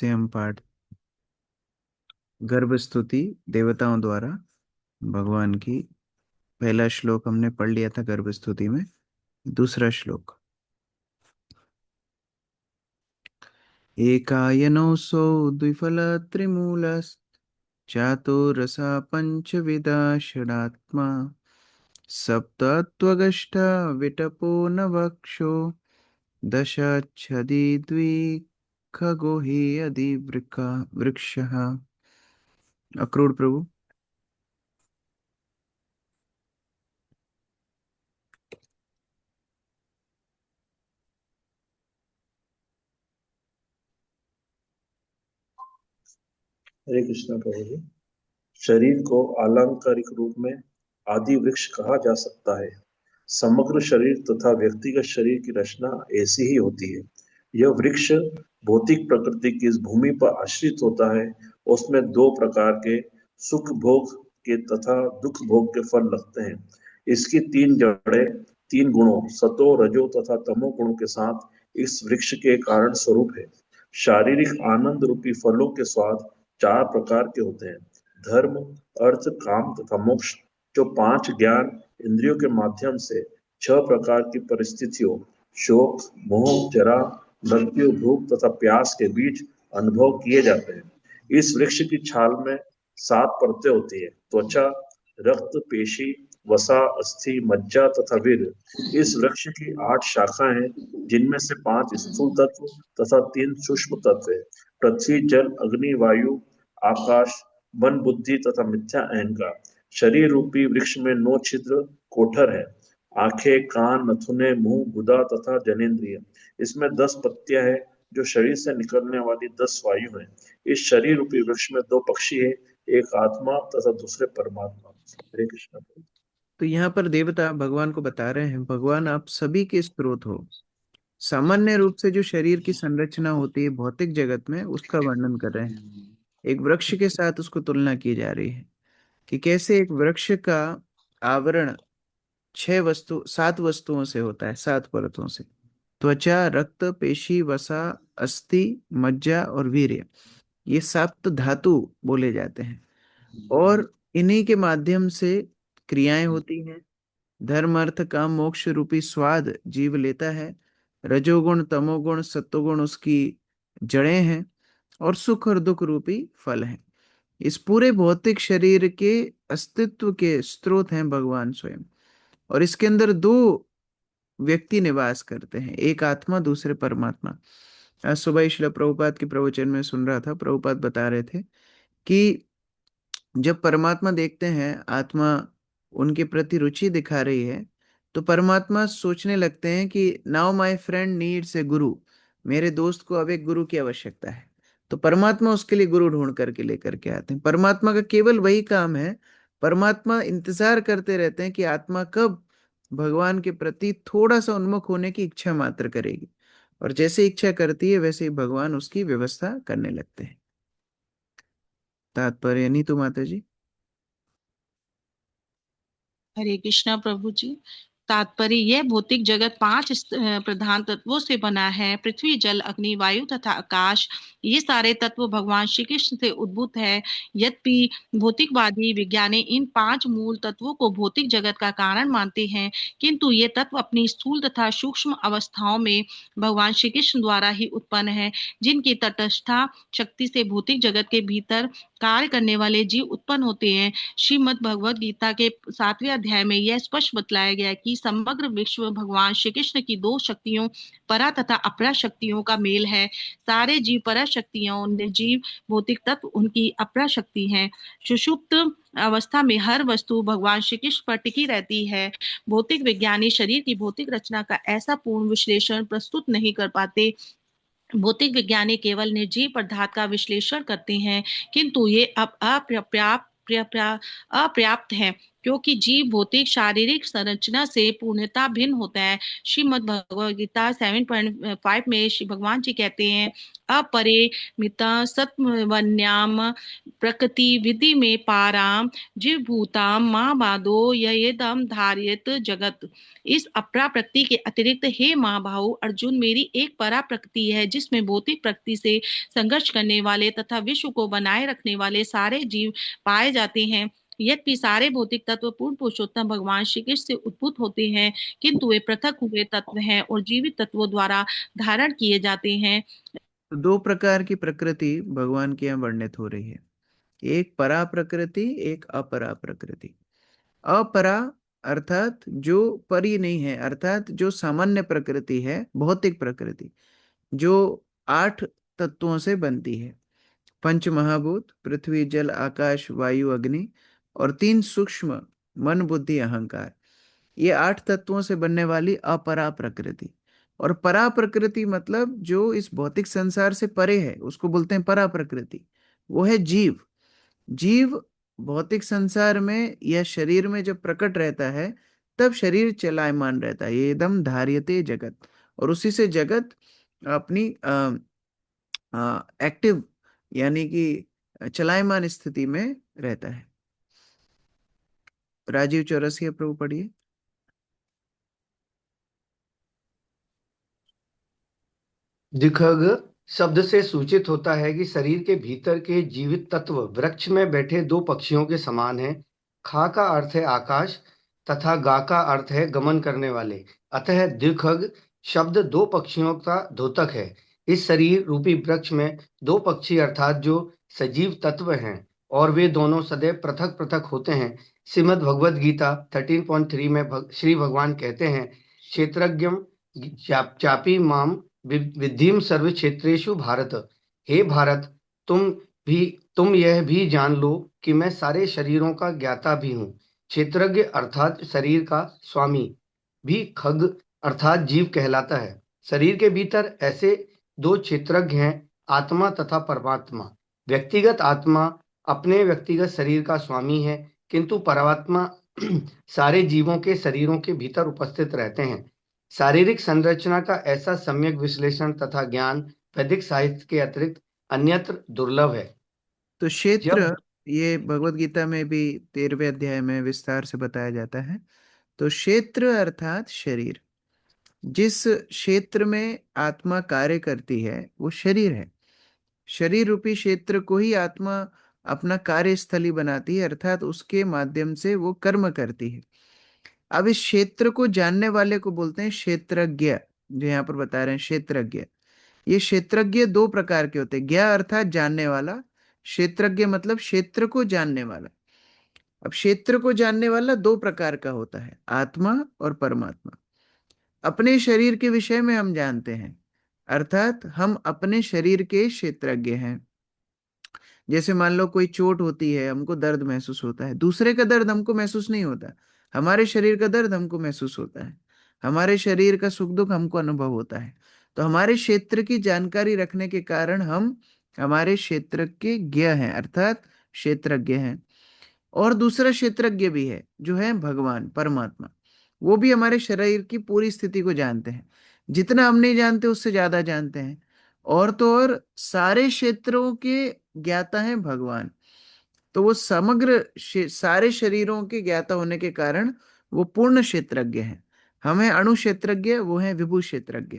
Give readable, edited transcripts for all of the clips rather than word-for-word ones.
से हम पाठ गर्भ स्तुति देवताओं द्वारा भगवान की। पहला श्लोक हमने पढ़ लिया था गर्भ स्तुति में। दूसरा श्लोक, एकायनोऽसौ द्विफल त्रिमूलस् चातो रसा पंचविदा षडात्मा सप्तत्वगष्ट विटपो नवक्षो दशच्छदि द्विखगो हि अधिवृका वृक्षः। अक्रूर प्रभु। हरे कृष्णा प्रभु जी। शरीर को अलंकारिक रूप में आदि वृक्ष कहा जा सकता है। समग्र शरीर तथा व्यक्तिगत शरीर की रचना ऐसी ही होती है। यह वृक्ष भौतिक प्रकृति की इस भूमि पर आश्रित होता है। उसमें दो प्रकार के सुख भोग के तथा दुख भोग के फल लगते हैं। इसकी तीन जड़ें तीन गुणों सतो रजो तथा तमो गुणों के साथ इस वृक्ष के कारण स्वरूप है। शारीरिक आनंद रूपी फलों के स्वाद चार प्रकार के होते हैं: धर्म, अर्थ, काम तथा मोक्ष, जो पांच ज्ञान इंद्रियों के माध्यम से छह प्रकार की परिस्थितियों शोक, मोह, जरा, मृत्यु, भूख तथा प्यास के बीच अनुभव किए जाते हैं। इस वृक्ष की छाल में सात परतें होती है: त्वचा, रक्त, पेशी, वसा, अस्थि, मज्जा तथा वीर्य। इस वृक्ष की आठ शाखाएं हैं, जिनमें से पांच स्थूल तत्व तथा तीन सूक्ष्म तत्व है: पृथ्वी, जल, अग्नि, वायु, आकाश, मन, बुद्धि तथा मिथ्या अहंकार। शरीर रूपी वृक्ष में नौ छिद्र कोठर है: आंखें, कान, नथुने, मुंह, गुदा तथा जनेंद्रिय। इसमें 10 पत्तियां हैं, जो शरीर से निकलने वाली 10 वायु हैं। इस शरीर रूपी वृक्ष में दो पक्षी है, एक आत्मा तथा दूसरे परमात्मा। हरे कृष्ण। तो यहाँ पर देवता भगवान को बता रहे हैं, भगवान आप सभी के स्रोत हो। सामान्य रूप से जो शरीर की संरचना होती है भौतिक जगत में, उसका वर्णन कर रहे हैं। एक वृक्ष के साथ उसको तुलना की जा रही है कि कैसे एक वृक्ष का आवरण सात वस्तुओं से होता है, सात परतों से। त्वचा, रक्त, पेशी, वसा, अस्थि, मज्जा और वीर्य, ये सात धातु बोले जाते हैं। और इन्हीं के माध्यम से क्रियाएं होती हैं। धर्म, अर्थ, काम, मोक्ष रूपी स्वाद जीव लेता है। रजोगुण, तमोगुण, सत्वगुण उसकी जड़ें हैं। और सुख और दुख रूपी फल हैं। इस पूरे भौतिक शरीर के अस्तित्व के स्रोत हैं भगवान स्वयं। और इसके अंदर दो व्यक्ति निवास करते हैं, एक आत्मा, दूसरे परमात्मा। आज सुबह ही श्रील प्रभुपाद के प्रवचन में सुन रहा था, प्रभुपाद बता रहे थे कि जब परमात्मा देखते हैं आत्मा उनके प्रति रुचि दिखा रही है, तो परमात्मा सोचने लगते हैं कि now my friend needs a गुरु। मेरे दोस्त को अब एक गुरु की आवश्यकता है। तो परमात्मा उसके लिए गुरु ढूंढ करके लेकर के आते हैं। परमात्मा का केवल वही काम है। परमात्मा इंतजार करते रहते हैं कि आत्मा कब भगवान के प्रति थोड़ा सा उन्मुख होने की इच्छा मात्र करेगी। और जैसे इच्छा करती है वैसे ही भगवान उसकी व्यवस्था करने लगते हैं। तात्पर्य नहीं तो माता जी। हरे कृष्णा प्रभु जी। तात्पर्य यह भौतिक जगत पांच प्रधान तत्वों से बना है: पृथ्वी, जल, अग्नि, वायु तथा आकाश। ये सारे तत्व भगवान श्री कृष्ण से उद्भूत है। यद्यपि भौतिकवादी विज्ञानी इन पांच मूल तत्वों को भौतिक जगत का कारण मानते हैं, किंतु ये तत्व अपनी स्थूल तथा सूक्ष्म अवस्थाओं में भगवान श्री कृष्ण द्वारा ही उत्पन्न है, जिनकी तटस्था शक्ति से भौतिक जगत के भीतर कार्य करने वाले जीव उत्पन्न होते हैं। श्रीमद् भगवद गीता के 7वें अध्याय में यह स्पष्ट बतलाया गया कि समग्र विश्व भगवान श्री कृष्ण की दो शक्तियों, परा तथा अपरा शक्तियों का मेल है। सारे जीव परा शक्तियों, निर्जीव भौतिक तत्व उनकी अपरा शक्ति हैं। सुषुप्त अवस्था में हर वस्तु भगवान श्री कृष्ण पर टिकी रहती है। भौतिक विज्ञानी शरीर की भौतिक रचना का ऐसा पूर्ण विश्लेषण प्रस्तुत नहीं कर पाते। भौतिक विज्ञानी केवल निर्जीव पदार्थ का विश्लेषण करते हैं, किंतु ये अब अपर्याप्त है। क्योंकि जीव भौतिक शारीरिक संरचना से पूर्णतः भिन्न होता है। श्रीमद् भगवद गीता 7.5 में श्री भगवान जी कहते हैं, अपरिमिता सत्वन्याम प्रकृति विधि में पाराम जीव भूताम महाबादो यदम धारित जगत। इस अपरा प्रकृति के अतिरिक्त हे महाबाहु अर्जुन, मेरी एक परा प्रकृति है जिसमें भौतिक प्रकृति से संघर्ष करने वाले तथा विश्व को बनाए रखने वाले सारे जीव पाए जाते हैं। यद्यपि सारे भौतिक तत्व पूर्ण पुरुषोत्तम भगवान श्री कृष्ण से उद्भूत होते हैं, किंतु वे पृथक हुए तत्व हैं और जीवित तत्वों द्वारा धारण किए जाते हैं। तो दो प्रकार की प्रकृति भगवान की यहाँ वर्णित हो रही है, एक परा प्रकृति, एक अपरा प्रकृति। अपरा अर्थात जो परी नहीं है, अर्थात जो सामान्य प्रकृति है, भौतिक प्रकृति जो 8 तत्वों से बनती है, पंच महाभूत पृथ्वी जल आकाश वायु अग्नि और 3 सूक्ष्म मन बुद्धि अहंकार, ये 8 तत्वों से बनने वाली अपरा प्रकृति। और परा प्रकृति मतलब जो इस भौतिक संसार से परे है, उसको बोलते हैं परा प्रकृति। वो है जीव। जीव भौतिक संसार में या शरीर में जब प्रकट रहता है तब शरीर चलायमान रहता है, ये एकदम धार्यते जगत, और उसी से जगत अपनी एक्टिव यानी कि चलायमान स्थिति में रहता है। राजीव चौरसिया प्रभु पढ़िए। दिखग शब्द से सूचित होता है कि शरीर के भीतर के जीवित तत्व वृक्ष में बैठे दो पक्षियों के समान हैं। खा का अर्थ है आकाश तथा गा का अर्थ है गमन करने वाले, अतः दिखग शब्द दो पक्षियों का द्योतक है। इस शरीर रूपी वृक्ष में दो पक्षी अर्थात जो सजीव तत्व हैं और वे दोनों सदैव पृथक पृथक होते हैं। श्रीमद् भगवद गीता 13.3 में श्री भगवान कहते हैं, क्षेत्रज्ञम चापी माम विद्धिम सर्व क्षेत्रेषु भारत। हे भारत, तुम यह भी जान लो कि मैं सारे शरीरों का ज्ञाता भी हूँ। क्षेत्रज्ञ अर्थात शरीर का स्वामी भी खग अर्थात जीव कहलाता है। शरीर के भीतर ऐसे दो क्षेत्रज्ञ हैं, आत्मा तथा परमात्मा। व्यक्तिगत आत्मा अपने व्यक्तिगत शरीर का स्वामी है, किंतु परमात्मा सारे जीवों के शरीरों के भीतर उपस्थित रहते हैं। शारीरिक संरचना का ऐसा सम्यक विश्लेषण तथा ज्ञान वैदिक साहित्य के अतिरिक्त अन्यत्र दुर्लभ है। तो क्षेत्र ये भगवत गीता में भी 13वें अध्याय में विस्तार से बताया जाता है। तो क्षेत्र अर्थात शरीर, जिस क्षेत्र में आत्मा कार्य करती है वो शरीर है। शरीर रूपी क्षेत्र को ही आत्मा अपना कार्यस्थली बनाती है, अर्थात उसके माध्यम से वो कर्म करती है। अब इस क्षेत्र को जानने वाले को बोलते हैं क्षेत्रज्ञ, जो यहाँ पर बता रहे हैं क्षेत्रज्ञ। ये क्षेत्रज्ञ दो प्रकार के होते हैं, ज्ञ अर्थात जानने वाला, क्षेत्रज्ञ मतलब क्षेत्र को जानने वाला। अब क्षेत्र को जानने वाला दो प्रकार का होता है, आत्मा और परमात्मा। अपने शरीर के विषय में हम जानते हैं, अर्थात हम अपने शरीर के क्षेत्रज्ञ हैं। जैसे मान लो कोई चोट होती है, हमको दर्द महसूस होता है, दूसरे का दर्द हमको महसूस नहीं होता, हमारे शरीर का दर्द हमको महसूस होता है, हमारे शरीर का सुख दुख हमको अनुभव होता है। तो हमारे क्षेत्र की जानकारी रखने के कारण हम हमारे क्षेत्र के ज्ञ हैं, अर्थात क्षेत्रज्ञ हैं। और दूसरा क्षेत्रज्ञ भी है जो है भगवान परमात्मा, वो भी हमारे शरीर की पूरी स्थिति को जानते हैं। जितना हम नहीं जानते उससे ज्यादा जानते हैं। और तो और सारे क्षेत्रों के ज्ञाता हैं भगवान। तो वो समग्र सारे शरीरों के ज्ञाता होने के कारण वो पूर्ण क्षेत्रज्ञ हैं। हम हैं अणु क्षेत्रज्ञ, वो हैं विभू क्षेत्रज्ञ।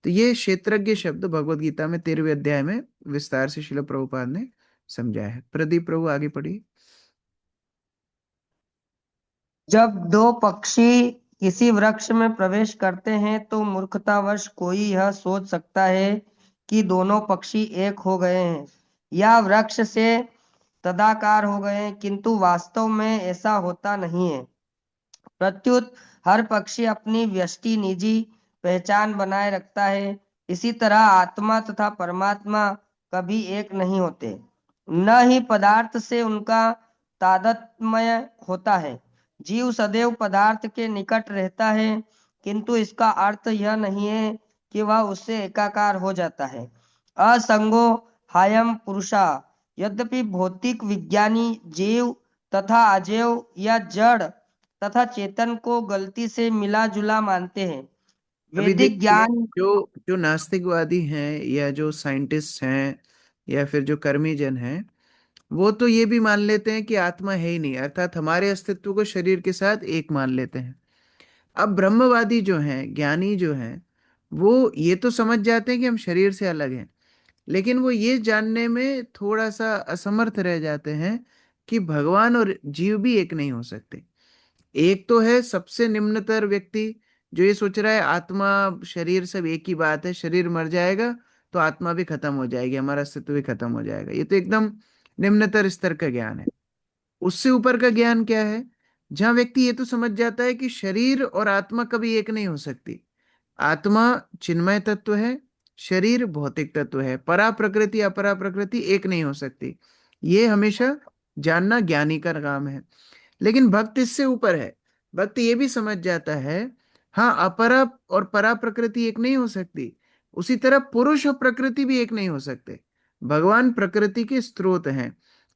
तो ये क्षेत्रज्ञ शब्द भगवत गीता में 13वें अध्याय में विस्तार से श्रील प्रभुपाद ने समझाया है। प्रदीप प्रभु आगे पढ़िए। जब दो पक्षी किसी वृक्ष में प्रवेश करते हैं तो मूर्खतावश कोई यह सोच सकता है कि दोनों पक्षी एक हो गए हैं या वृक्ष से तदाकार हो गए हैं, किंतु वास्तव में ऐसा होता नहीं है। प्रत्युत हर पक्षी अपनी व्यष्टि निजी पहचान बनाए रखता है। इसी तरह आत्मा तथा परमात्मा कभी एक नहीं होते, न ही पदार्थ से उनका तादात्म्य होता है। जीव सदैव पदार्थ के निकट रहता है, किंतु इसका अर्थ यह नहीं है कि वह उससे एकाकार हो जाता है। असंगो हायम पुरुषा, यद्यपि भौतिक विज्ञानी जीव तथा अजैव या जड़ तथा चेतन को गलती से मिला जुला मानते हैं। अभी वैदिक देखिए, ज्ञान जो जो नास्तिकवादी हैं या जो साइंटिस्ट हैं या फिर जो कर्मी जन हैं, वो तो ये भी मान लेते हैं कि आत्मा है ही नहीं, अर्थात हमारे अस्तित्व को शरीर के साथ एक मान लेते हैं। अब ब्रह्मवादी जो हैं, ज्ञानी जो हैं, वो ये तो समझ जाते हैं कि हम शरीर से अलग हैं, लेकिन वो ये जानने में थोड़ा सा असमर्थ रह जाते हैं कि भगवान और जीव भी एक नहीं हो सकते। एक तो है सबसे निम्नतर व्यक्ति जो ये सोच रहा है आत्मा शरीर सब एक ही बात है, शरीर मर जाएगा तो आत्मा भी खत्म हो जाएगी, हमारा अस्तित्व भी खत्म हो जाएगा। ये तो एकदम निम्नतर स्तर का ज्ञान है। उससे ऊपर का ज्ञान क्या है, जहां व्यक्ति ये तो समझ जाता है कि शरीर और आत्मा कभी एक नहीं हो सकती। आत्मा चिन्मय तत्व है, शरीर भौतिक तत्व है, परा प्रकृति अपरा प्रकृति एक नहीं हो सकती। ये हमेशा जानना ज्ञानी का काम है। लेकिन भक्त इससे ऊपर है, भक्त ये भी समझ जाता है, हाँ अपरा और परा प्रकृति एक नहीं हो सकती, उसी तरह पुरुष और प्रकृति भी एक नहीं हो सकते। भगवान प्रकृति के स्रोत हैं,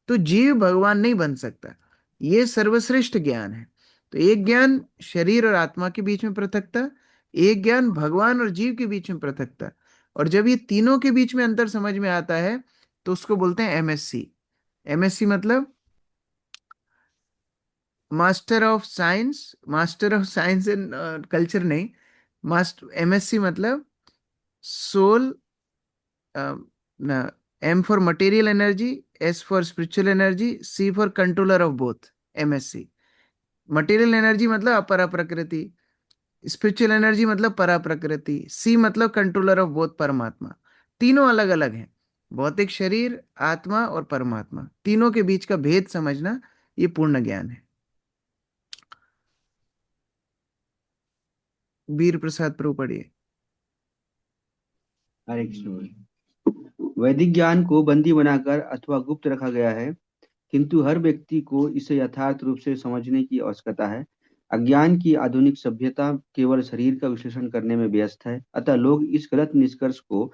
तो जीव भगवान नहीं बन सकता। ये सर्वश्रेष्ठ ज्ञान है। तो एक ज्ञान शरीर और आत्मा के बीच में पृथकता, एक ज्ञान भगवान और जीव के बीच में पृथकता। और जब ये तीनों के बीच में अंतर समझ में आता है तो उसको बोलते हैं एमएससी। एमएससी मतलब master of science in culture नहीं, मास्टर एमएससी मतलब soul, M for material energy, S for spiritual energy, C for controller of both. MSc material energy मतलब अपरा प्रकृति, स्पिरिचुअल एनर्जी मतलब परा प्रकृति, सी मतलब कंट्रोलर ऑफ बोथ परमात्मा। तीनों अलग अलग हैं, भौतिक शरीर, आत्मा और परमात्मा, तीनों के बीच का भेद समझना ये पूर्ण ज्ञान है। वीर प्रसाद प्रभु पढ़िए। हरे कृष्ण। वैदिक ज्ञान को बंदी बनाकर अथवा गुप्त रखा गया है, किंतु हर व्यक्ति को इसे यथार्थ रूप से समझने की आवश्यकता है। अज्ञान की आधुनिक सभ्यता केवल शरीर का विश्लेषण करने में व्यस्त है, अतः लोग इस गलत निष्कर्ष को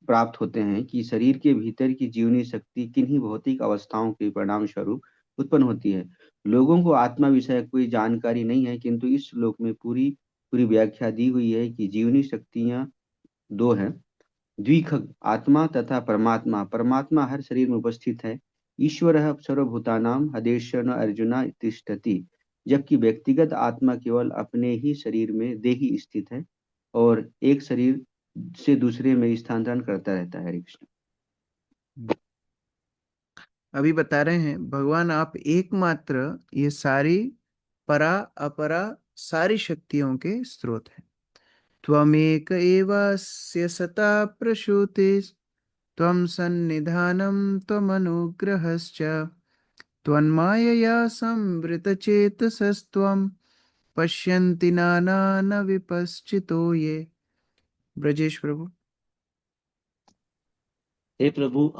प्राप्त होते हैं कि शरीर के भीतर की जीवनी शक्ति किन्हीं भौतिक अवस्थाओं के परिणाम स्वरूप उत्पन्न होती है। लोगों को आत्मा विषय कोई जानकारी नहीं है, किंतु इस श्लोक में पूरी पूरी व्याख्या दी हुई है कि जीवनी शक्तियां दो हैं, द्विखग आत्मा तथा परमात्मा। परमात्मा हर शरीर में उपस्थित है। ईश्वरः सर्वभूतानां हदेश्वर अर्जुना तिष्ठति, जबकि व्यक्तिगत आत्मा केवल अपने ही शरीर में देही स्थित है और एक शरीर से दूसरे में स्थानांतरण करता रहता है। हरे कृष्ण। अभी बता रहे हैं भगवान आप एकमात्र ये सारी परा अपरा सारी शक्तियों के स्रोत हैं। त्वमेक एवास्य सता प्रसूतिस्, त्वं सन्निधानं त्वमनुग्रहश्च, त्वन्मायया संवृतचेतसस्त्वं पश्यन्ति नानान विपश्चितो ये। ब्रजेश प्रभु। हे प्रभु,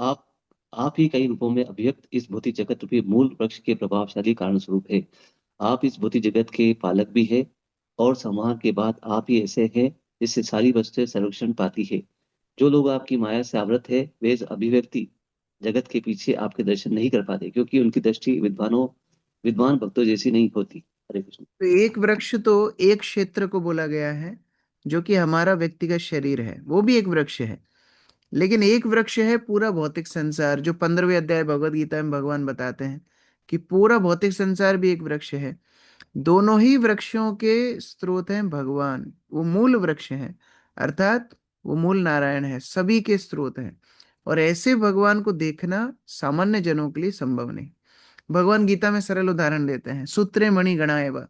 आप ही कई रूपों में अभिव्यक्त इस भौतिक जगत रूपी मूल वृक्ष के प्रभावशाली कारण स्वरूप है। आप इस भौतिक जगत के पालक भी है और संहार के बाद आप ही ऐसे हैं जिससे सारी वस्तुएं संरक्षण पाती है। जो लोग आपकी माया से आवृत है वे इस अभिव्यक्ति जगत के पीछे आपके दर्शन नहीं कर पाते, क्योंकि उनकी दृष्टि विद्वान भक्तों जैसी नहीं होती। हरे कृष्ण। तो एक वृक्ष तो एक क्षेत्र को बोला गया है जो कि हमारा व्यक्तिगत शरीर है, वो भी एक वृक्ष है। लेकिन एक वृक्ष है पूरा भौतिक संसार, जो 15वें अध्याय भगवत गीता में भगवान बताते हैं कि पूरा भौतिक संसार भी एक वृक्ष है। दोनों ही वृक्षों के स्रोत हैं भगवान, वो मूल वृक्ष हैं, अर्थात वो मूल नारायण है, सभी के स्रोत हैं। और ऐसे भगवान को देखना सामान्य जनों के लिए संभव नहीं। भगवान गीता में सरल उदाहरण देते हैं, सूत्रे मणि गणा एव।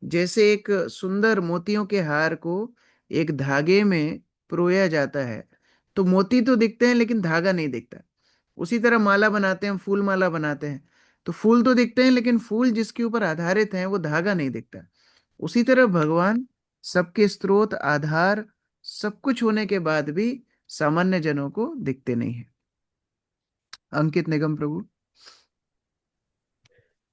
जैसे एक सुंदर मोतियों के हार को एक धागे में पिरोया जाता है, तो मोती तो दिखते हैं लेकिन धागा नहीं दिखता। उसी तरह माला बनाते हैं, फूल माला बनाते हैं, तो फूल तो दिखते हैं लेकिन फूल जिसके ऊपर आधारित हैं वो धागा नहीं दिखता। उसी तरह भगवान सबके स्रोत आधार सब कुछ होने के बाद भी सामान्य जनों को दिखते नहीं है। अंकित निगम प्रभु।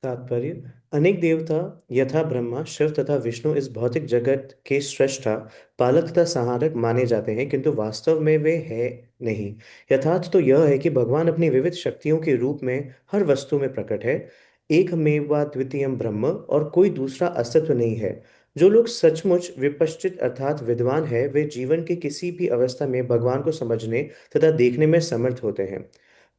तात्पर्य: अनेक देवता यथा ब्रह्मा, शिव तथा विष्णु इस भौतिक जगत के सृष्टा, पालक तथा संहारक माने जाते हैं, किंतु वास्तव में वे है नहीं। यथार्थ तो यह है कि भगवान अपनी विविध शक्तियों के रूप में हर वस्तु में प्रकट है। एकमेवाद्वितीयम ब्रह्म और कोई दूसरा अस्तित्व नहीं है। जो लोग सचमुच विपश्चित अर्थात विद्वान है वे जीवन के किसी भी अवस्था में भगवान को समझने तथा देखने में समर्थ होते हैं।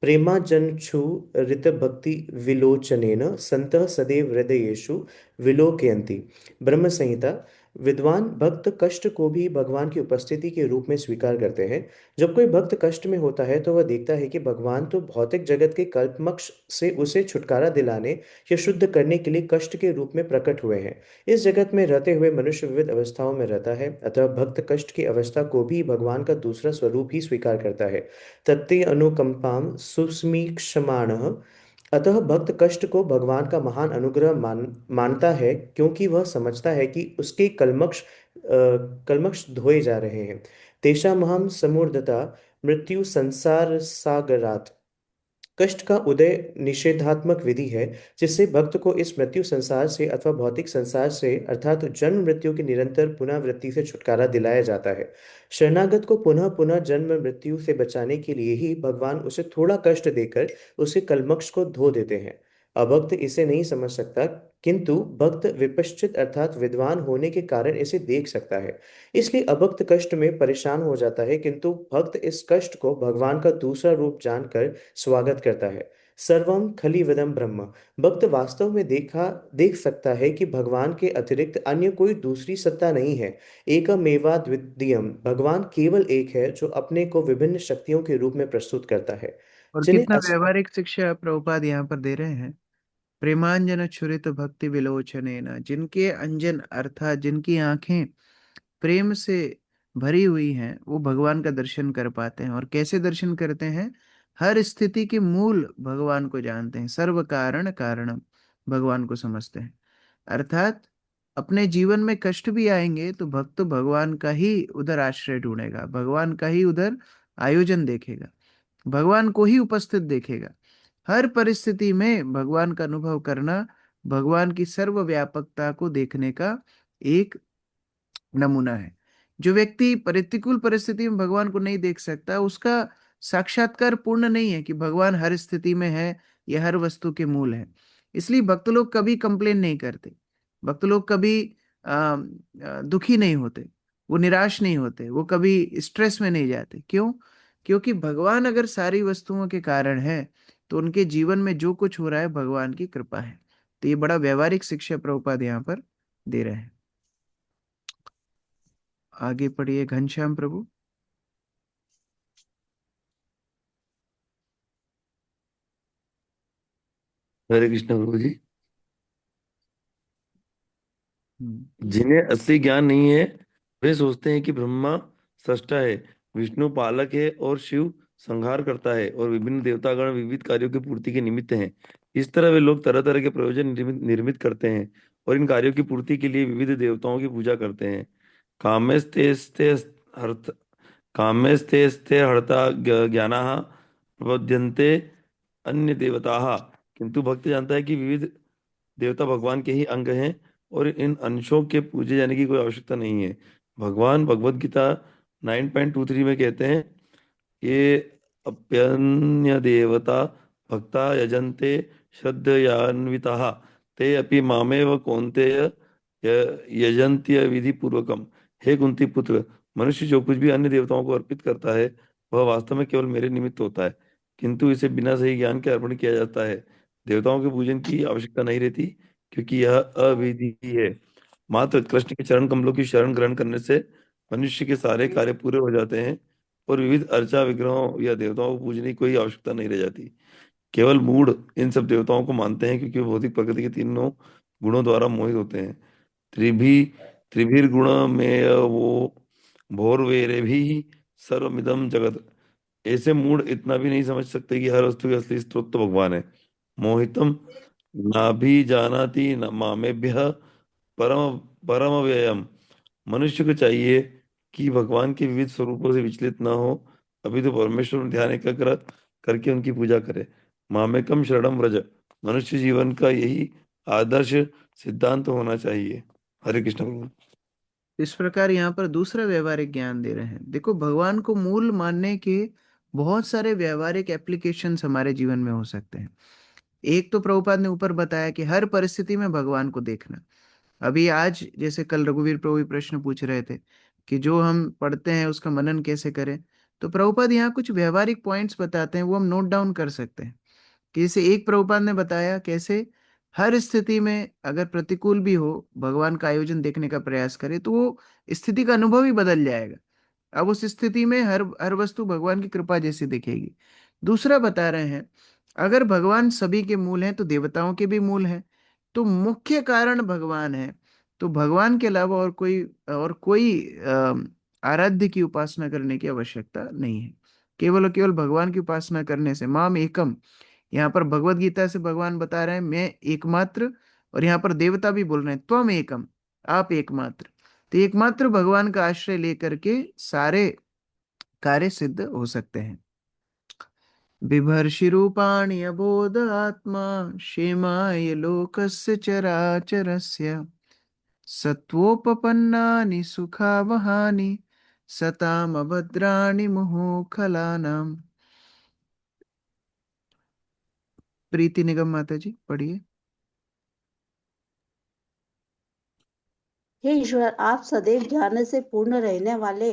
प्रेमाजन्छु ऋत भक्ति विलोचनेन संतः सदैव हृदयेषु विलोकयन्ति। ब्रह्म संहिता। विद्वान भक्त कष्ट को भी भगवान की उपस्थिति के रूप में स्वीकार करते हैं। जब कोई भक्त कष्ट में होता है तो वह देखता है कि भगवान तो भौतिक जगत के कल्पमक्ष से उसे छुटकारा दिलाने या शुद्ध करने के लिए कष्ट के रूप में प्रकट हुए हैं। इस जगत में रहते हुए मनुष्य विविध अवस्थाओं में रहता है, अतः भक्त कष्ट की अवस्था को भी भगवान का दूसरा स्वरूप ही स्वीकार करता है। तत्ते अनुकंपाम सुस्मीक्षमाणः। अतः भक्त कष्ट को भगवान का महान अनुग्रह मानता है, क्योंकि वह समझता है कि उसके कलमक्ष धोए जा रहे हैं। तेषामहं समुद्धता मृत्यु संसार सागरात्। कष्ट का उदय निषेधात्मक विधि है, जिससे भक्त को इस मृत्यु संसार से अथवा भौतिक संसार से अर्थात जन्म मृत्यु की निरंतर पुनरावृत्ति से छुटकारा दिलाया जाता है। शरणागत को पुनः पुनः जन्म मृत्यु से बचाने के लिए ही भगवान उसे थोड़ा कष्ट देकर उसके कलमक्ष को धो देते हैं। अभक्त इसे नहीं समझ सकता, किंतु भक्त विपश्चित अर्थात विद्वान होने के कारण इसे देख सकता है, इसलिए अभक्त कष्ट में परेशान हो जाता है, किंतु भक्त इस कष्ट को भगवान का दूसरा रूप जानकर स्वागत करता है। सर्वम खलिविदम ब्रह्म। भक्त वास्तव में देख सकता है कि भगवान के अतिरिक्त अन्य कोई दूसरी सत्ता नहीं है। एकमेवाद्वितीयम। भगवान केवल एक है जो अपने को विभिन्न शक्तियों के रूप में प्रस्तुत करता है, और जिन्हें कितना व्यवहारिक शिक्षा प्रभुपाद यहाँ पर दे रहे हैं। प्रेमांजन छुरित भक्ति विलोचनेन, जिनके अंजन अर्थात जिनकी आंखें प्रेम से भरी हुई हैं वो भगवान का दर्शन कर पाते हैं। और कैसे दर्शन करते हैं? हर स्थिति के मूल भगवान को जानते हैं, सर्व कारण कारणम भगवान को समझते हैं। अर्थात अपने जीवन में कष्ट भी आएंगे तो भक्त तो भगवान का ही उधर आश्रय ढूंढेगा, भगवान का ही उधर आयोजन देखेगा, भगवान को ही उपस्थित देखेगा। हर परिस्थिति में भगवान का अनुभव करना भगवान की सर्वव्यापकता को देखने का एक नमूना है। जो व्यक्ति प्रतिकूल परिस्थिति में भगवान को नहीं देख सकता उसका साक्षात्कार पूर्ण नहीं है कि भगवान हर स्थिति में है या हर वस्तु के मूल है। इसलिए भक्त लोग कभी कंप्लेन नहीं करते, भक्त लोग कभी दुखी नहीं होते, वो निराश नहीं होते, वो कभी स्ट्रेस में नहीं जाते। क्यों? क्योंकि भगवान अगर सारी वस्तुओं के कारण है तो उनके जीवन में जो कुछ हो रहा है भगवान की कृपा है। तो ये बड़ा व्यवहारिक शिक्षा प्रभुपाद यहाँ पर दे रहे हैं। आगे पढ़िए घनश्याम प्रभु। हरे कृष्ण प्रभु जी। हम्म। जिन्हें असली ज्ञान नहीं है वे सोचते हैं कि ब्रह्मा सृष्टा है, विष्णु पालक है और शिव संहार करता है और विभिन्न देवतागण विविध कार्यों की पूर्ति के निमित्त हैं। इस तरह वे लोग तरह तरह के प्रयोजन निर्मित करते हैं और इन कार्यों की पूर्ति के लिए विविध देवताओं की पूजा करते हैं। कामेस्ते हर्थ कामेस्ते हर्ता ज्ञानाः प्रपद्यन्ते अन्य देवताः। किंतु भक्त जानता है कि विविध देवता भगवान के ही अंग हैं और इन अंशों के पूजे जाने की कोई आवश्यकता नहीं है। भगवान भगवत गीता 9.23 में कहते हैं, ये अप्यन्य देवता भक्ता यजन्ते श्रद्धयान्विताः ते अपि मामेव कौन्तेय यजन्त्य विधि पूर्वकम। हे कुंती पुत्र, मनुष्य जो कुछ भी अन्य देवताओं को अर्पित करता है वह वास्तव में केवल मेरे निमित्त होता है, किंतु इसे बिना सही ज्ञान के अर्पण किया जाता है। देवताओं के पूजन की आवश्यकता नहीं रहती, क्योंकि यह अविधि है। मात्र कृष्ण के चरण कमलों की शरण ग्रहण करने से मनुष्य के सारे कार्य पूरे हो जाते हैं और विविध अर्चा विग्रहों या देवताओं को पूजने की कोई आवश्यकता नहीं रह जाती। केवल मूढ़ इन सब देवताओं को मानते हैं, क्योंकि वो भौतिक प्रकृति के तीनों गुणों द्वारा मोहित होते हैं। त्रिभी त्रिभिर्गुण में वो भोरवेरे भी सर्वमिदम जगत। ऐसे मूढ़ इतना भी नहीं समझ सकते कि हर वस्तु के असली स्रोत तो भगवान है। मोहितम नाभि जानाति न मामेभ्य परम परम व्ययम। मनुष्य को चाहिए कि भगवान के विविध स्वरूपों से विचलित न हो, अभी तो परमेश्वर में ध्यान एकाग्र करके उनकी पूजा करे। मामेकम शरणम व्रज। मनुष्य जीवन का यही आदर्श सिद्धांत होना चाहिए। हरे कृष्ण प्रभु। इस प्रकार यहाँ पर दूसरा व्यवहारिक ज्ञान दे रहे हैं। देखो भगवान को मूल मानने के बहुत सारे व्यवहारिक एप्लीकेशंस हमारे जीवन में हो सकते हैं। एक तो प्रभुपाद ने ऊपर बताया कि हर परिस्थिति में भगवान को देखना। अभी आज जैसे कल रघुवीर प्रभु भी प्रश्न पूछ रहे थे कि जो हम पढ़ते हैं उसका मनन कैसे करें, तो प्रभुपाद यहाँ कुछ व्यवहारिक पॉइंट्स बताते हैं, वो हम नोट डाउन कर सकते हैं। कि जैसे एक प्रभुपाद ने बताया कैसे हर स्थिति में अगर प्रतिकूल भी हो भगवान का आयोजन देखने का प्रयास करे तो वो स्थिति का अनुभव ही बदल जाएगा। अब उस स्थिति में हर हर वस्तु भगवान की कृपा जैसी दिखेगी। दूसरा बता रहे हैं अगर भगवान सभी के मूल हैं तो देवताओं के भी मूल हैं, तो मुख्य कारण भगवान है। तो भगवान के अलावा और कोई आराध्य की उपासना करने की आवश्यकता नहीं है। केवल और केवल भगवान की उपासना करने से माम एकम, यहाँ पर भगवत गीता से भगवान बता रहे हैं मैं एकमात्र, और यहाँ पर देवता भी बोल रहे हैं त्वम एकम, आप एकमात्र। तो एकमात्र भगवान का आश्रय लेकर के सारे कार्य सिद्ध हो सकते हैं। बिभर्षि रूपाणि अबोध आत्मा क्षेमाय लोकस्य चराचरस्य सत्वोपपन्नानि सुखावहानि सताम अभद्राणि मुहुखलानाम। प्रीति निगम माता जी पढ़िए। हे ईश्वर, आप सदैव ज्ञान से पूर्ण रहने वाले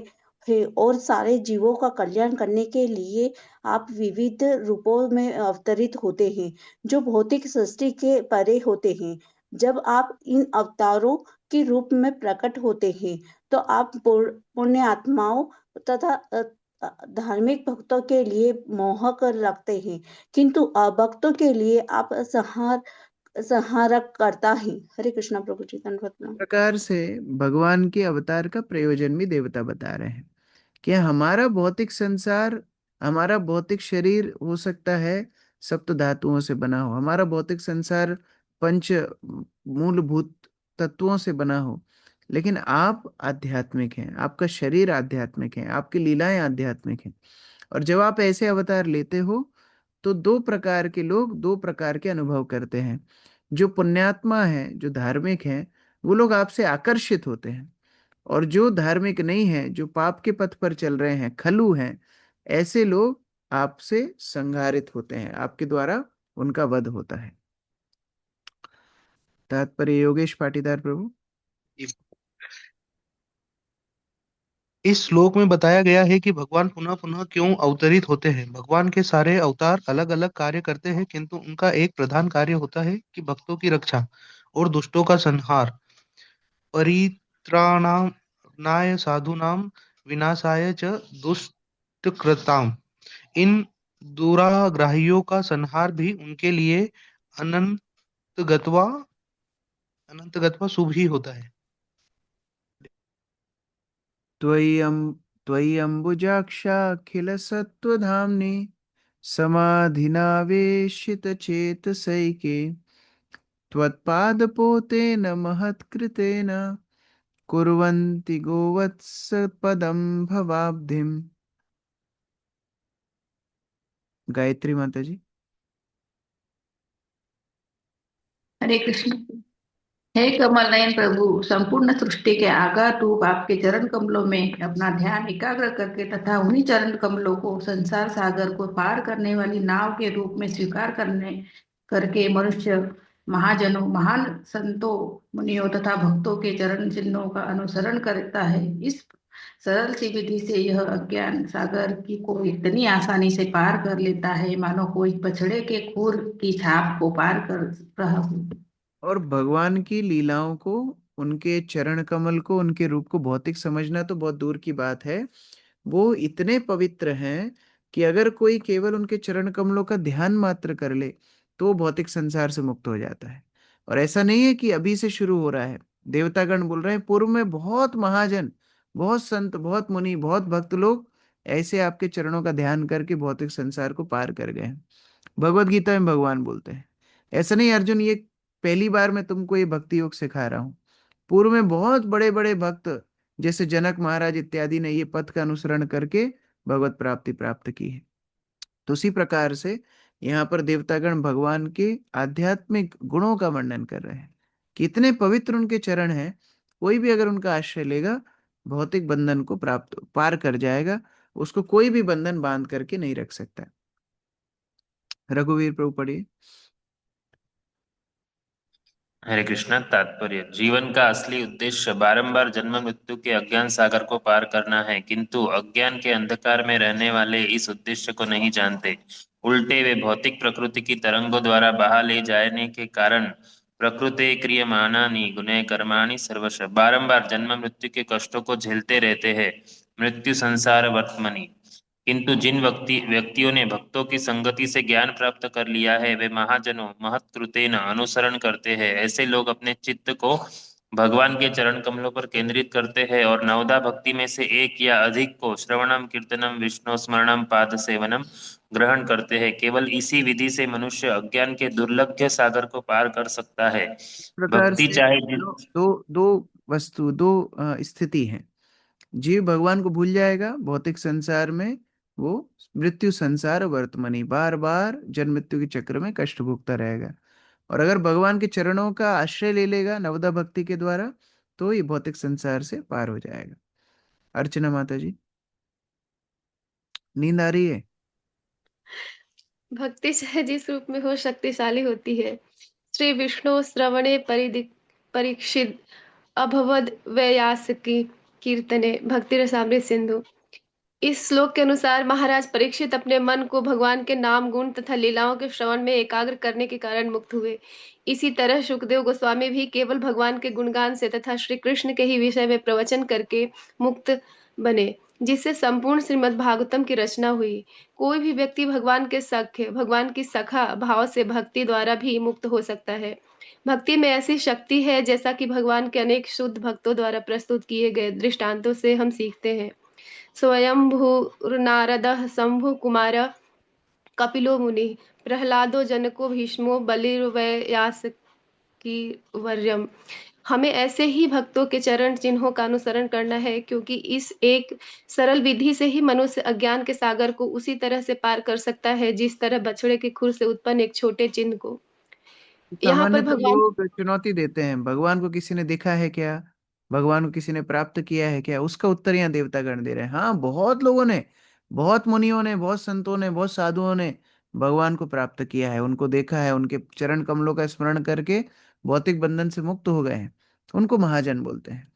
हैं और सारे जीवों का कल्याण करने के लिए आप विविध रूपों में अवतरित होते हैं जो भौतिक सृष्टि के परे होते हैं। जब आप इन अवतारों के रूप में प्रकट होते हैं तो आप पुण्य आत्माओं तथा धार्मिक भक्तों के लिए मोहक लगते हैं, किंतु अभक्तों के लिए आप संहारक करता है। हरे कृष्णा प्रभु जी, धन्यवाद प्रणाम। प्रकार से भगवान के अवतार का प्रयोजन भी देवता बता रहे हैं कि हमारा भौतिक संसार, हमारा भौतिक शरीर हो सकता है सप्त धातुओं से बना हो, हमारा भौतिक संसार पंच मूलभूत तत्वों से बना हो, लेकिन आप आध्यात्मिक हैं, आपका शरीर आध्यात्मिक है, आपकी लीलाएं आध्यात्मिक हैं। और जब आप ऐसे अवतार लेते हो तो दो प्रकार के लोग दो प्रकार के अनुभव करते हैं। जो पुण्यात्मा है, जो धार्मिक हैं, वो लोग आपसे आकर्षित होते हैं, और जो धार्मिक नहीं है, जो पाप के पथ पर चल रहे हैं, खलु हैं, ऐसे लोग आपसे संहारित होते हैं, आपके द्वारा उनका वध होता है। तात्पर्य योगेश पाटीदार प्रभु। इस श्लोक में बताया गया है कि भगवान पुनः पुनः क्यों अवतरित होते हैं। भगवान के सारे अवतार अलग अलग कार्य करते हैं, किंतु उनका एक प्रधान कार्य होता है कि भक्तों की रक्षा और दुष्टों का संहार। परित्राणाय साधूनां विनाशाय च दुष्टकृताम्। इन दुराग्रहियों का संहार भी उनके लिए अनंतगत्वा शुभ ही होता है। त्वयि अम्बुजाक्षाखिल सत्त्वधाम्नि समाधिनावेशितचेतसैके त्वत्पादपोतेन महत्कृतेन कुर्वन्ति गोवत्सपदं भवाब्धिम्। गायत्री माता जी। हरे कृष्ण। हे कमल नयन प्रभु, संपूर्ण सृष्टि के आगार रूप आपके चरण कमलों में अपना ध्यान एकाग्र करके तथा उन्हीं चरण कमलों को संसार सागर को पार करने वाली नाव के रूप में स्वीकार करने करके मनुष्य महाजनों, महान संतों, मुनियों तथा भक्तों के चरण चिन्हों का अनुसरण करता है। इस सरल सी विधि से यह अज्ञान सागर की को इतनी आसानी से पार कर लेता है मानो कोई बछड़े के खुर की छाप को पार कर रहा हो। और भगवान की लीलाओं को, उनके चरण कमल को, उनके रूप को भौतिक समझना तो बहुत दूर की बात है। वो इतने पवित्र हैं कि अगर कोई केवल उनके चरण कमलों का ध्यान मात्र कर ले तो वो भौतिक संसार से मुक्त हो जाता है। और ऐसा नहीं है कि अभी से शुरू हो रहा है। देवतागण बोल रहे हैं पूर्व में बहुत महाजन, बहुत संत, बहुत मुनि, बहुत भक्त लोग ऐसे आपके चरणों का ध्यान करके भौतिक संसार को पार कर गए हैं। भगवत गीता में भगवान बोलते हैं ऐसा नहीं अर्जुन ये पहली बार मैं तुमको ये भक्ति योग सिखा रहा हूँ। पूर्व में बहुत बड़े बड़े भक्त जैसे जनक महाराज इत्यादि ने ये पथ का अनुसरण करके भगवत प्राप्ति प्राप्त की है। तो उसी प्रकार से यहाँ पर देवतागण भगवान के आध्यात्मिक गुणों का वर्णन कर रहे हैं। कितने पवित्र उनके चरण हैं, कोई भी अगर उनका आश्रय लेगा भौतिक बंधन को प्राप्त पार कर जाएगा, उसको कोई भी बंधन बांध करके नहीं रख सकता। रघुवीर प्रभु पढ़िए। हरे कृष्णा। तात्पर्य: जीवन का असली उद्देश्य बारंबार जन्म मृत्यु के अज्ञान सागर को पार करना है, किंतु अज्ञान के अंधकार में रहने वाले इस उद्देश्य को नहीं जानते। उल्टे वे भौतिक प्रकृति की तरंगों द्वारा बहा ले जाने के कारण प्रकृते क्रियमाणानि गुणे कर्माणि सर्वश बारंबार जन्म मृत्यु के कष्टों को झेलते रहते हैं। मृत्यु संसार वर्तमनि। किंतु जिन व्यक्तियों ने भक्तों की संगति से ज्ञान प्राप्त कर लिया है, वे महाजनों महत्कृतेन अनुसरण करते हैं। ऐसे लोग अपने चित्त को भगवान के चरण कमलों पर केंद्रित करते हैं और नवदा भक्ति में से एक या अधिक को श्रवणम कीर्तनम विष्णु स्मरणम पाद सेवनम ग्रहण करते हैं। केवल इसी विधि से मनुष्य अज्ञान के दुर्लभ सागर को पार कर सकता है। प्रकार भक्ति से चाहे दो वस्तु, दो स्थिति है। जीव भगवान को भूल जाएगा भौतिक संसार में, वो मृत्यु संसार वर्तमानी बार बार जन्म मृत्यु के चक्र में कष्ट भोगता रहेगा। और अगर भगवान के चरणों का आश्रय ले लेगा नवदा भक्ति के द्वारा, तो ये भौतिक संसार से पार हो जाएगा। अर्चना माता जी, नींद आ रही है? भक्ति चाहे जिस रूप में हो शक्तिशाली होती है। श्री विष्णु श्रवणे परीक्षित अभवद व्यास की कीर्तने भक्ति रसामृत सिंधु। इस श्लोक के अनुसार महाराज परीक्षित अपने मन को भगवान के नाम गुण तथा लीलाओं के श्रवण में एकाग्र करने के कारण मुक्त हुए। इसी तरह सुखदेव गोस्वामी भी केवल भगवान के गुणगान से तथा श्री कृष्ण के ही विषय में प्रवचन करके मुक्त बने, जिससे संपूर्ण श्रीमद् भागवतम की रचना हुई। कोई भी व्यक्ति भगवान के सख्य, भगवान की सखा भाव से भक्ति द्वारा भी मुक्त हो सकता है। भक्ति में ऐसी शक्ति है, जैसा कि भगवान के अनेक शुद्ध भक्तों द्वारा प्रस्तुत किए गए दृष्टांतों से हम सीखते हैं। स्वयंभूर्नारदः शंभुकुमार कपिलो मुनि प्रहलादो जनको भीष्मो बलिर्व्यासकी वर्यम। हमें ऐसे ही भक्तों के चरण चिन्हों का अनुसरण करना है, क्योंकि इस एक सरल विधि से ही मनुष्य अज्ञान के सागर को उसी तरह से पार कर सकता है जिस तरह बछड़े के खुर से उत्पन्न एक छोटे चिन्ह को। यहाँ पर सामान्यतः भगवान लोग चुनौती देते हैं, भगवान को किसी ने देखा है क्या, भगवान को किसी ने प्राप्त किया है क्या? उसका उत्तर यहाँ देवतागण दे रहे हैं। हाँ, बहुत लोगों ने, बहुत मुनियों ने, बहुत संतों ने, बहुत साधुओं ने भगवान को प्राप्त किया है, उनको देखा है, उनके चरण कमलों का स्मरण करके भौतिक बंधन से मुक्त हो गए हैं। उनको महाजन बोलते हैं।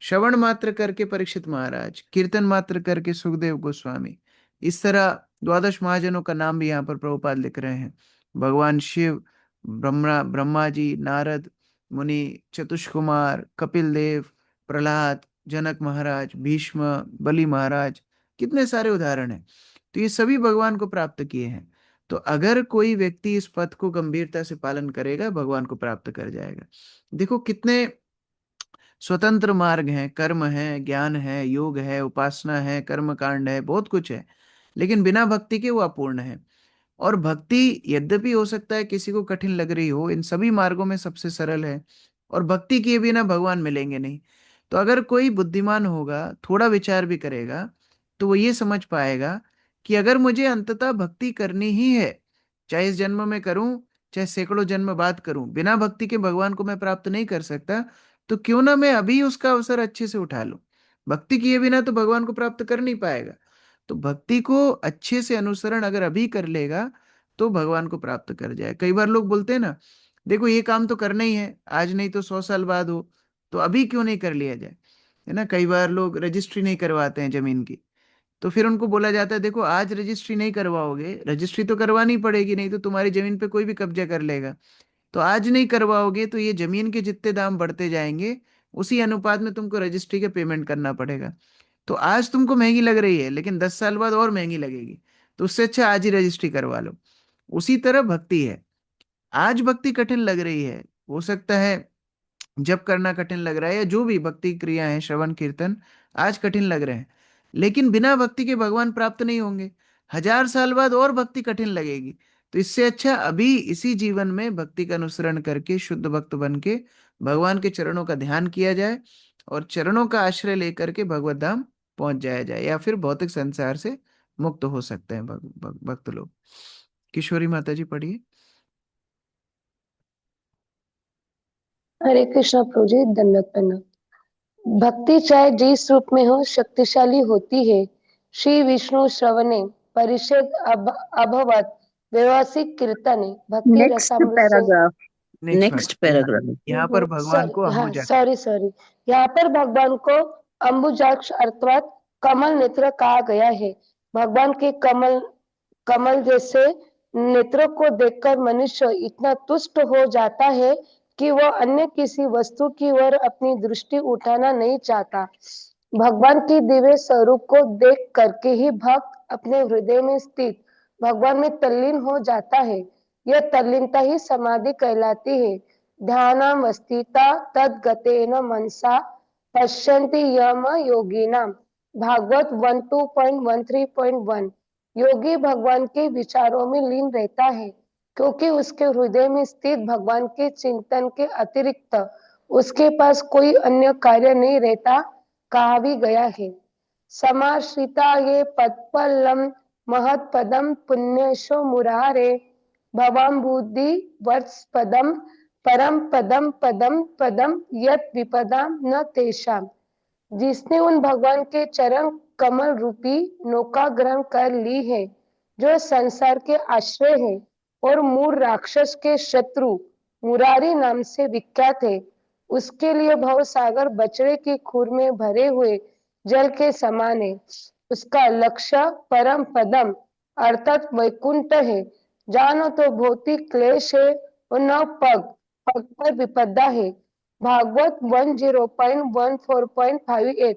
श्रवण मात्र करके परीक्षित महाराज, कीर्तन मात्र करके सुखदेव गोस्वामी, इस तरह द्वादश महाजनों का नाम भी यहाँ पर प्रभुपाद लिख रहे हैं। भगवान शिव, ब्रह्मा जी, नारद मुनि, चतुष कुमार, कपिल देव, प्रहलाद, जनक महाराज, भीष्म, बलि महाराज, कितने सारे उदाहरण हैं। तो ये सभी भगवान को प्राप्त किए हैं। तो अगर कोई व्यक्ति इस पथ को गंभीरता से पालन करेगा, भगवान को प्राप्त कर जाएगा। देखो कितने स्वतंत्र मार्ग हैं, कर्म है, ज्ञान है, योग है, उपासना है, कर्म कांड है, बहुत कुछ है, लेकिन बिना भक्ति के वो अपूर्ण है। और भक्ति यद्यपि हो सकता है किसी को कठिन लग रही हो, इन सभी मार्गों में सबसे सरल है। और भक्ति किए बिना भगवान मिलेंगे नहीं। तो अगर कोई बुद्धिमान होगा, थोड़ा विचार भी करेगा, तो वो ये समझ पाएगा कि अगर मुझे अंततः भक्ति करनी ही है, चाहे इस जन्म में करूं, चाहे सैकड़ों जन्म बाद करूं, बिना भक्ति के भगवान को मैं प्राप्त नहीं कर सकता, तो क्यों ना मैं अभी उसका अवसर अच्छे से उठा लूं। भक्ति किए बिना तो भगवान को प्राप्त कर नहीं पाएगा। तो भक्ति को अच्छे से अनुसरण अगर अभी कर लेगा, तो भगवान को प्राप्त कर जाए। कई बार लोग बोलते हैं ना, देखो ये काम तो करना ही है, आज नहीं तो 100 साल बाद हो, तो अभी क्यों नहीं कर लिया जाए, है ना। कई बार लोग रजिस्ट्री नहीं करवाते हैं जमीन की, तो फिर उनको बोला जाता है देखो आज रजिस्ट्री नहीं करवाओगे, रजिस्ट्री तो करवानी पड़ेगी, नहीं तो तुम्हारी जमीन पे कोई भी कब्जा कर लेगा। तो आज नहीं करवाओगे तो ये जमीन के जितने दाम बढ़ते जाएंगे, उसी अनुपात में तुमको रजिस्ट्री का पेमेंट करना पड़ेगा। तो आज तुमको महंगी लग रही है, लेकिन 10 साल बाद और महंगी लगेगी, तो उससे अच्छा आज ही रजिस्ट्री करवा लो। उसी तरह भक्ति है। आज भक्ति कठिन लग रही है, हो सकता है जब करना कठिन लग रहा है, या जो भी भक्ति क्रिया है, श्रवण कीर्तन आज कठिन लग रहे हैं, लेकिन बिना भक्ति के भगवान प्राप्त नहीं होंगे। 1000 साल बाद और भक्ति कठिन लगेगी। तो इससे अच्छा अभी इसी जीवन में भक्ति का अनुसरण करके शुद्ध भक्त बन के भगवान के चरणों का ध्यान किया जाए, और चरणों का आश्रय लेकर के भगवत धाम पहुंच जाया जाए, या फिर भौतिक संसार से मुक्त हो सकते हैं भक्त लोग। किशोरी माता जी पढ़िए। हरे कृष्णा प्रभु जी, दंडवत प्रणाम। भक्ति चाहे जिस रूप में हो शक्तिशाली होती है। श्री विष्णु श्रवणे परिषद अभवत व्यवसायिक कीर्तने भक्ति next Rasamrita paragraph, next next paragraph. यहाँ पर भगवान को हाँ अंबुजा। सॉरी यहाँ पर भगवान को अंबुजाक्ष अर्थात कमल नेत्र कहा गया है। भगवान के कमल कमल जैसे नेत्रों को देखकर मनुष्य इतना तुष्ट हो जाता है कि वह अन्य किसी वस्तु की ओर अपनी दृष्टि उठाना नहीं चाहता। भगवान के दिव्य स्वरूप को देख करके ही भक्त अपने हृदय में स्थित भगवान में तल्लीन हो जाता है। यह तल्लीनता ही समाधि कहलाती है। ध्यानावस्थिता तद्गतेन मनसा पश्यन्ति यम योगिनाम। भागवत 12.13.1। योगी भगवान के विचारों में लीन रहता है क्योंकि उसके हृदय में स्थित भगवान के चिंतन के अतिरिक्त उसके पास कोई अन्य कार्य नहीं रहता, कहा भी गया है। समाश्रिता ये पदपल्लम महत्पदम पुण्यशो मुरारे भवाम्बुधि वर्त्सपदम परम पदम पदम पदम यत विपदाम न तेषाम। जिसने उन भगवान के चरण कमल रूपी नौका ग्रहण कर ली है, जो संसार के आश्रय है और मूर राक्षस के शत्रु मुरारी नाम से विख्यात है, उसके लिए भव सागर बछड़े की खुर में भरे हुए जल के समान है। उसका लक्ष्य परम पदम अर्थात वैकुंठ है। जानो तो भौतिक क्लेश है और न पग पग पर विपदा है। भागवत 10.14.58।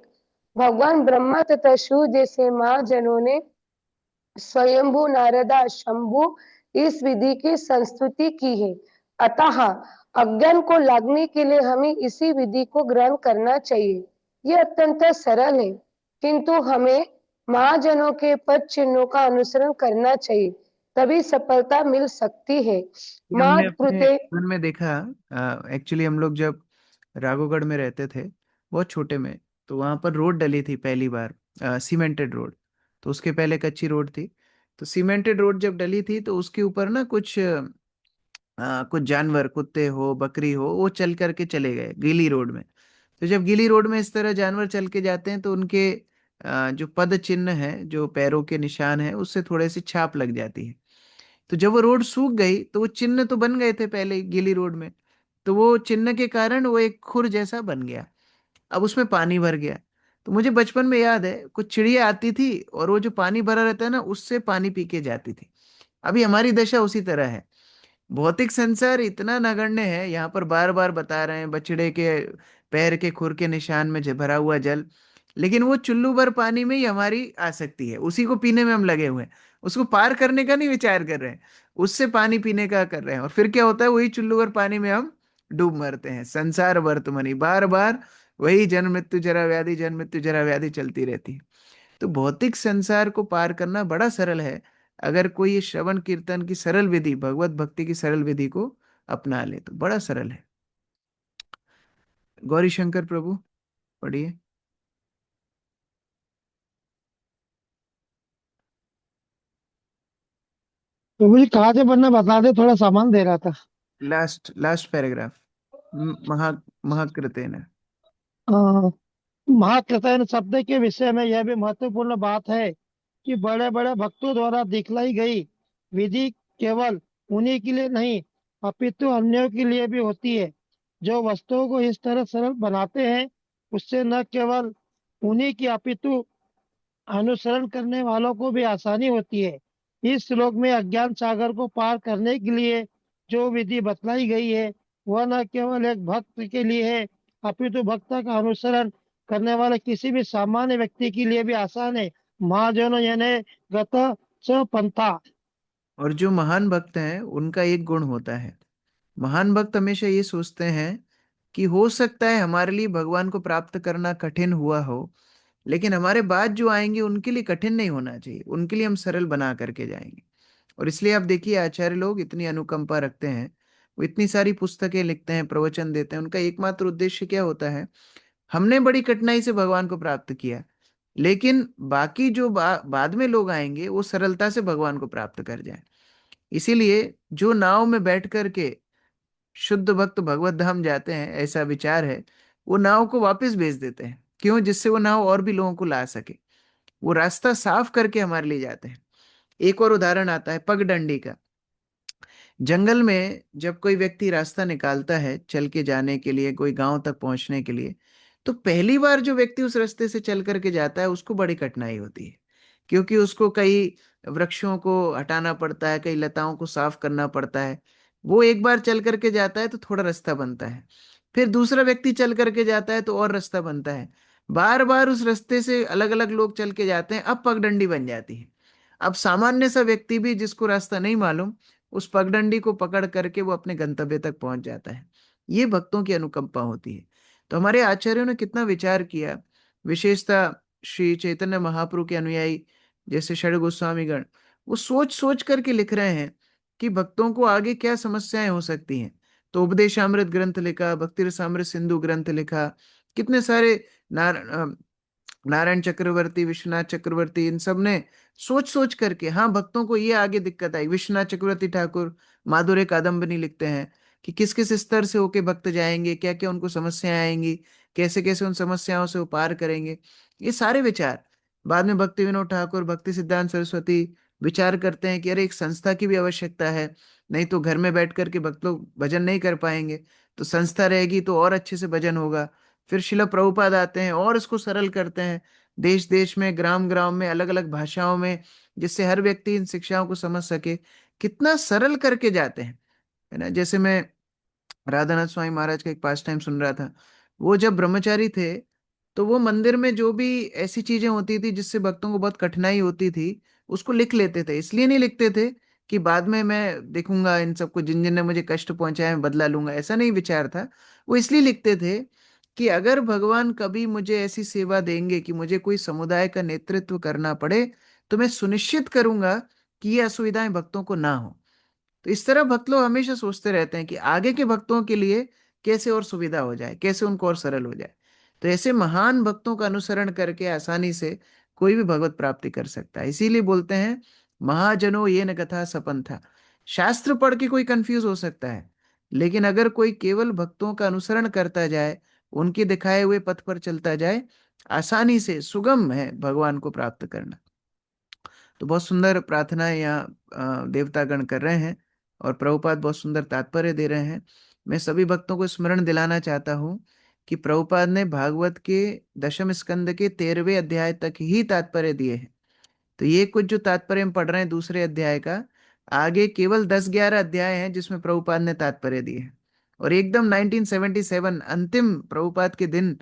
भगवान ब्रह्मा तथा शिव जैसे महाजनों ने स्वयंभू नारदा शंभु इस विधि की संस्तुति की है। अतः अज्ञान को लागने के लिए हमें इसी विधि को ग्रहण करना चाहिए। यह अत्यंत सरल है, किंतु हमें महाजनों के पद चिन्हों का अनुसरण करना चाहिए, तभी सफलता मिल सकती है। ये हमने अपने कृते जीवन में देखा। एक्चुअली हम लोग जब राघोगढ़ में रहते थे, बहुत छोटे में, तो वहाँ पर रोड डली थी पहली बार, सीमेंटेड रोड। तो उसके पहले कच्ची रोड थी। तो सीमेंटेड रोड जब डली थी तो उसके ऊपर ना कुछ जानवर, कुत्ते हो बकरी हो, वो चल करके चले गए गीली रोड में। तो जब गीली रोड में इस तरह जानवर चल के जाते हैं तो उनके जो पद चिन्ह है, जो पैरों के निशान है, उससे थोड़े सी छाप लग जाती है। तो जब वो रोड सूख गई तो वो चिन्ह तो बन गए थे पहले गीली रोड में, तो वो चिन्ह के कारण वो एक खुर जैसा बन गया। अब उसमें पानी भर गया। तो मुझे बचपन में याद है, कुछ चिड़िया आती थी और वो जो पानी भरा रहता है ना, उससे पानी पी के जाती थी। अभी हमारी दशा उसी तरह है। भौतिक संसार इतना नगण्य है, यहाँ पर बार बार बता रहे हैं बछड़े के पैर के खुर के निशान में भरा हुआ जल, लेकिन वो चुल्लू भर पानी में ही हमारी आसक्ति है, उसी को पीने में हम लगे हुए हैं। उसको पार करने का नहीं विचार कर रहे हैं, उससे पानी पीने का कर रहे हैं। और फिर क्या होता है, वही चुल्लू भर पानी में हम डूब मरते हैं। संसार वर्तमनी, बार बार वही जन्म मृत्यु जरा व्याधि, जन्म मृत्यु जरा व्याधि चलती रहती है। तो भौतिक संसार को पार करना बड़ा सरल है, अगर कोई ये श्रवण कीर्तन की सरल विधि, भगवत भक्ति की सरल विधि को अपना ले तो बड़ा सरल है। गौरी शंकर प्रभु पढ़िए। प्रभु जी कहाँ से पढ़ना बता दे, थोड़ा सामान दे रहा था। Last last paragraph. महा महाकृतेन। अ, महाकृतन शब्द के विषय में यह भी महत्वपूर्ण बात है कि बड़े बड़े भक्तों द्वारा दिखलाई गई विधि केवल उन्हीं के लिए नहीं अपितु अन्यों के लिए भी होती है। जो वस्तुओं को इस तरह सरल बनाते हैं, उससे न केवल उन्हीं की अपितु अनुसरण करने वालों को भी आसानी होती है। इस श्लोक में अज्ञान सागर को पार करने के लिए जो विधि बतलाई गई है, वह न केवल एक भक्त के लिए है, अपितु भक्त का अनुसरण करने वाले किसी भी सामान्य व्यक्ति के लिए भी आसान है। महाजनो यानी गत च पंथा। और जो महान भक्त हैं उनका एक गुण होता है, महान भक्त हमेशा ये सोचते हैं कि हो सकता है हमारे लिए भगवान को प्राप्त करना कठिन हुआ हो, लेकिन हमारे बाद जो आएंगे उनके लिए कठिन नहीं होना चाहिए, उनके लिए हम सरल बना करके जाएंगे। और इसलिए आप देखिए आचार्य लोग इतनी अनुकंपा रखते हैं, वो इतनी सारी पुस्तकें लिखते हैं, प्रवचन देते हैं। उनका एकमात्र उद्देश्य क्या होता है, हमने बड़ी कठिनाई से भगवान को प्राप्त किया, लेकिन बाकी जो बाद में लोग आएंगे वो सरलता से भगवान को प्राप्त कर जाए। इसीलिए जो नाव में बैठ करके शुद्ध भक्त भगवत धाम जाते हैं, ऐसा विचार है, वो नाव को वापस भेज देते हैं। क्यों? जिससे वो नाव और भी लोगों को ला सके, वो रास्ता साफ करके हमारे लिए जाते हैं। एक और उदाहरण आता है पगडंडी का। जंगल में जब कोई व्यक्ति रास्ता निकालता है चल के जाने के लिए, कोई गांव तक पहुंचने के लिए, तो पहली बार जो व्यक्ति उस रास्ते से चल करके जाता है उसको बड़ी कठिनाई होती है, क्योंकि उसको कई वृक्षों को हटाना पड़ता है, कई लताओं को साफ करना पड़ता है। वो एक बार चल करके जाता है तो थोड़ा रास्ता बनता है, फिर दूसरा व्यक्ति चल करके जाता है तो और रास्ता बनता है। बार बार उस रास्ते से अलग अलग लोग चल के जाते हैं, अब पगडंडी बन जाती है। अब सामान्य सा व्यक्ति भी जिसको रास्ता नहीं मालूम, उस पगडंडी को पकड़ करके वो अपने गंतव्य तक पहुंच जाता है। ये भक्तों की अनुकंपा होती है। तो हमारे आचार्यों ने कितना विचार किया, विशेषतः श्री चैतन्य महाप्रभु के अनुयायी जैसे षड गोस्वामीगण, वो सोच सोच करके लिख रहे हैं कि भक्तों को आगे क्या समस्याएं हो सकती हैं। तो उपदेशामृत ग्रंथ लिखा, भक्ति रसामृत सिंधु ग्रंथ लिखा, कितने सारे नारायण चक्रवर्ती, विश्वनाथ चक्रवर्ती, इन सब ने सोच सोच करके, हाँ भक्तों को ये आगे दिक्कत आई। विश्वनाथ चक्रवर्ती ठाकुर माधुर्य कादम्बनी लिखते हैं कि किस किस स्तर से होके भक्त जाएंगे, क्या क्या उनको समस्याएं आएंगी, कैसे कैसे उन समस्याओं से वो पार करेंगे। ये सारे विचार बाद में भक्ति विनोद ठाकुर, भक्ति सिद्धांत सरस्वती विचार करते हैं कि अरे एक संस्था की भी आवश्यकता है, नहीं तो घर में बैठ करके भक्त लोग भजन नहीं कर पाएंगे, तो संस्था रहेगी तो और अच्छे से भजन होगा। फिर शिला प्रभुपाद आते हैं और इसको सरल करते हैं, देश देश में, ग्राम ग्राम में, अलग अलग भाषाओं में, जिससे हर व्यक्ति इन शिक्षाओं को समझ सके। कितना सरल करके जाते हैं, है ना। जैसे मैं राधानाथ स्वामी महाराज का एक पास टाइम सुन रहा था। वो जब ब्रह्मचारी थे तो वो मंदिर में जो भी ऐसी चीजें होती थी जिससे भक्तों को बहुत कठिनाई होती थी, उसको लिख लेते थे। इसलिए नहीं लिखते थे कि बाद में मैं देखूंगा इन सबको, जिन जिन ने मुझे कष्ट पहुंचाया मैं बदला लूंगा, ऐसा नहीं विचार था। वो इसलिए लिखते थे कि अगर भगवान कभी मुझे ऐसी सेवा देंगे कि मुझे कोई समुदाय का नेतृत्व करना पड़े, तो मैं सुनिश्चित करूंगा कि ये असुविधाएं भक्तों को ना हो। तो इस तरह भक्त लोग हमेशा सोचते रहते हैं कि आगे के भक्तों के लिए कैसे और सुविधा हो जाए, कैसे उनको और सरल हो जाए। तो ऐसे महान भक्तों का अनुसरण करके आसानी से कोई भी भगवत प्राप्ति कर सकता है। इसीलिए बोलते हैं महाजनो ये न कथा सपन था। शास्त्र पढ़ के कोई कंफ्यूज हो सकता है, लेकिन अगर कोई केवल भक्तों का अनुसरण करता जाए, उनके दिखाए हुए पथ पर चलता जाए, आसानी से सुगम है भगवान को प्राप्त करना। तो बहुत सुंदर प्रार्थनाएं यहाँ देवतागण कर रहे हैं और प्रभुपाद बहुत सुंदर तात्पर्य दे रहे हैं। मैं सभी भक्तों को स्मरण दिलाना चाहता हूँ कि प्रभुपाद ने भागवत के दशम स्कंद के 13वें अध्याय तक ही तात्पर्य दिए हैं। तो ये कुछ जो तात्पर्य हम पढ़ रहे हैं दूसरे अध्याय का, आगे केवल 10-11 अध्याय हैं जिसमें प्रभुपाद ने तात्पर्य दिए हैं। और एकदम 1977 अंतिम प्रभुपाद के दिन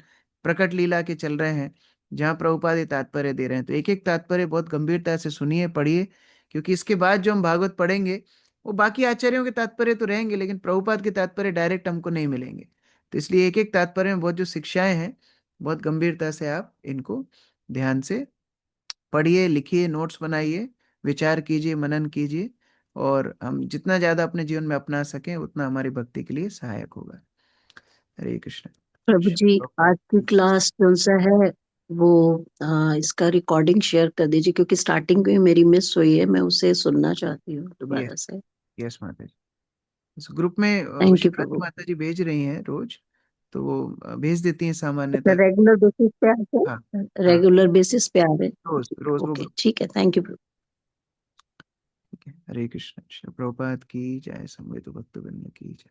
प्रकट लीला के चल रहे हैं, जहाँ प्रभुपाद ये तात्पर्य दे रहे हैं। तो एक एक तात्पर्य बहुत गंभीरता से सुनिए, पढ़िए, क्योंकि इसके बाद जो हम भागवत पढ़ेंगे वो बाकी आचार्यों के तात्पर्य तो रहेंगे, लेकिन प्रभुपाद के तात्पर्य डायरेक्ट हमको नहीं मिलेंगे। तो इसलिए एक एक तात्पर्य में बहुत जो शिक्षाएं हैं, बहुत गंभीरता से आप इनको ध्यान से पढ़िए, लिखिए, नोट्स बनाइए, विचार कीजिए, मनन कीजिए, और हम जितना ज्यादा अपने जीवन में अपना सकें उतना हमारी भक्ति के लिए सहायक होगा। हरे कृष्ण। प्रभु जी, आज की क्लास जो सा है वो इसका रिकॉर्डिंग शेयर कर दीजिए, क्योंकि स्टार्टिंग में मेरी मिस हुई है, मैं उसे सुनना चाहती हूँ दोबारा से। यस माता जी, इस ग्रुप में थैंक यू शिवाजी प्रभु। माता जी भेज रही हैं रोज, तो वो भेज देती हैं अच्छा, सामान्यतः। रेगुलर बेसिस पे आते हाँ हैं, हाँ, रेगुलर बेसिस पे आ रहे रोज हैं। रोज वो ओके, ग्रुप। ठीक है, थैंक यू प्रभु। ठीक है, हरे कृष्ण। श्री प्रभुपाद की जय, संवेद भक्त की जय।